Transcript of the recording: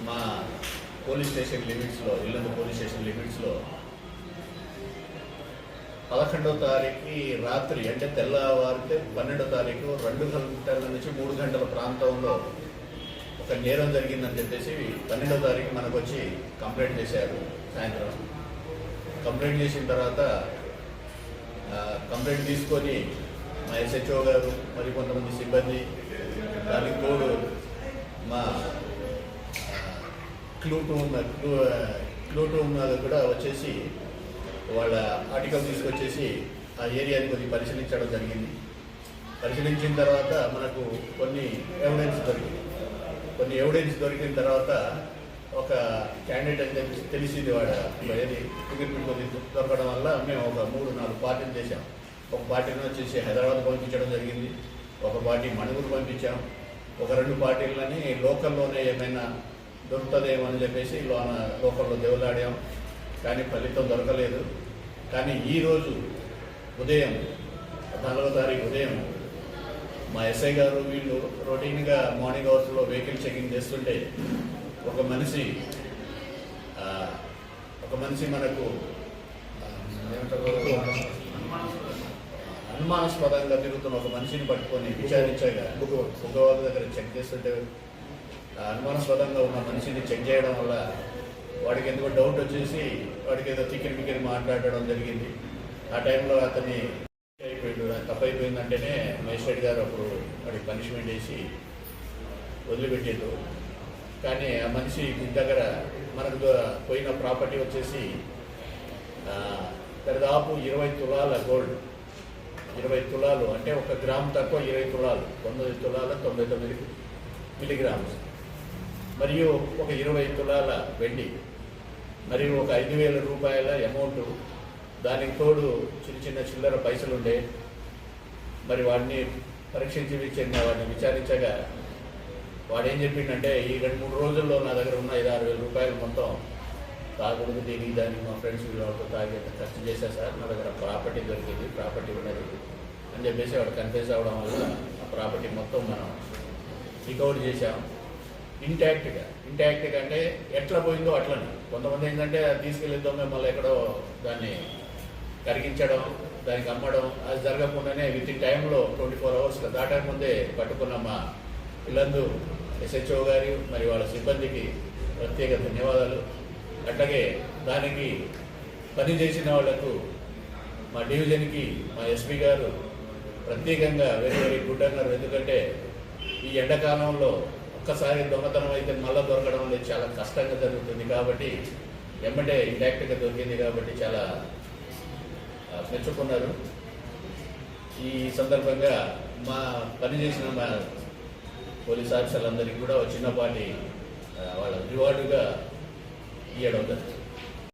మా police station లిమిట్స్లో Yellandu police station లిమిట్స్లో 11వ తారీఖు రాత్రి అంటే తెల్లవారితే 12వ తారీఖు 2 గంటల నుంచి 3 గంటల ప్రాంతంలో ఒక నేరం జరిగిందని చెప్పేసి 12వ తారీఖు మనకు వచ్చి కంప్లైంట్ చేశారు. సాయంత్రం కంప్లైంట్ చేసిన తర్వాత కంప్లైంట్ తీసుకొని మా ఎస్హెచ్ఓ గారు మరి కొంతమంది సిబ్బంది దానికి తోడు మా క్లూ టూమ్ కూడా వచ్చేసి వాళ్ళ ఆర్టికల్ తీసుకొచ్చేసి ఆ ఏరియాని కొద్దిగా పరిశీలించడం జరిగింది. పరిశీలించిన తర్వాత మనకు కొన్ని ఎవిడెన్స్ దొరికిన తర్వాత ఒక క్యాండిడేట్ అని చెప్పి తెలిసింది వాడు ఏది ఫింగర్ ప్రింట్ దొరకడం వల్ల మేము ఒక 3-4 పార్టీలు చేసాం. ఒక పార్టీని వచ్చేసి హైదరాబాద్ పంపించడం జరిగింది, ఒక పార్టీ మణుగూరు పంపించాం, ఒక 2 పార్టీలని లోకల్లోనే ఏమైనా దొరుకుతుందేమో అని చెప్పేసి లోకల్లో దేవులాడాం. కానీ ఫలితం దొరకలేదు. కానీ ఈరోజు ఉదయం 4వ తారీఖు ఉదయం మా ఎస్ఐ గారు వీళ్ళు రొటీన్గా మార్నింగ్ అవర్స్లో వెహికల్ చెకింగ్ చేస్తుంటే ఒక మనిషి మనకు అనుమానాస్పదంగా తిరుగుతున్న ఒక మనిషిని పట్టుకొని విచారించగా బుగ్గవాళ్ళ దగ్గర చెక్ చేస్తుంటే అనుమానాస్పదంగా ఉన్న మనిషిని చెక్ చేయడం వల్ల వాడికి ఎందుకో డౌట్ వచ్చేసి వాడికి ఏదో తిక్కిరి మాట్లాడడం జరిగింది. ఆ టైంలో అతన్ని తప్పైపోయిందంటేనే మేజిస్ట్రేట్ గారు అప్పుడు వాడికి పనిష్మెంట్ వేసి వదిలిపెట్టారు. కానీ ఆ మనిషి దగ్గర మనకు పోయిన ప్రాపర్టీ వచ్చేసి దాదాపు 20 తులాల గోల్డ్, 20 తులాలు అంటే 1 గ్రామ్ తక్కువ 20 తులాలు, 9 తులాల 99 మిల్లీగ్రామ్స్, మరియు ఒక 20 తులాల వెండి, మరియు ఒక 5,000 రూపాయల అమౌంట్, దానికి తోడు చిన్న చిల్లర పైసలు ఉండే. మరి వాడిని పరీక్షించి వాడిని విచారించగా వాడు ఏం చెప్పిండంటే ఈ 2-3 రోజుల్లో నా దగ్గర ఉన్న 5,000-6,000 రూపాయలు మొత్తం తాగకూడదు, దీనికి దానికి మా ఫ్రెండ్స్ వీళ్ళతో తాగి ఖర్చు చేశా సార్, నా దగ్గర ప్రాపర్టీ దొరికింది, ప్రాపర్టీ ఉన్నది అని చెప్పేసి వాడు కన్ఫ్యూజ్ అవ్వడం వల్ల ఆ ప్రాపర్టీ మొత్తం మనం రికవర్ చేశాం. ఇంటాక్ట్గా అంటే ఎట్లా పోయిందో అట్లనే. కొంతమంది ఏంటంటే తీసుకెళ్ళిద్దాం మళ్ళీ ఎక్కడో దాన్ని కరిగించడం, దానికి అమ్మడం, అది జరగకుండానే విత్ ఇన్ టైంలో 24 అవర్స్ దాటక ముందే పట్టుకున్న మా ఇల్లందు ఎస్హెచ్ఓ గారు మరి వాళ్ళ సిబ్బందికి ప్రత్యేక ధన్యవాదాలు. అట్లాగే దానికి పనిచేసిన వాళ్లకు మా డివిజన్కి మా ఎస్పీ గారు ప్రత్యేకంగా వెరీ గుడ్ అన్నారు. ఎందుకంటే ఈ ఎండాకాలంలో ఒక్కసారి దొంగతనం అయితే మళ్ళీ దొరకడం అనేది చాలా కష్టంగా జరుగుతుంది. కాబట్టి ఎమ్మటే ఇంటాక్ట్గా దొరికింది కాబట్టి చాలా మెచ్చుకున్నారు. ఈ సందర్భంగా మా పనిచేసిన మా పోలీస్ ఆఫీసర్లందరికీ కూడా చిన్నపాటి వాళ్ళ రివార్డుగా ఇవ్వడం జరుగుతుంది.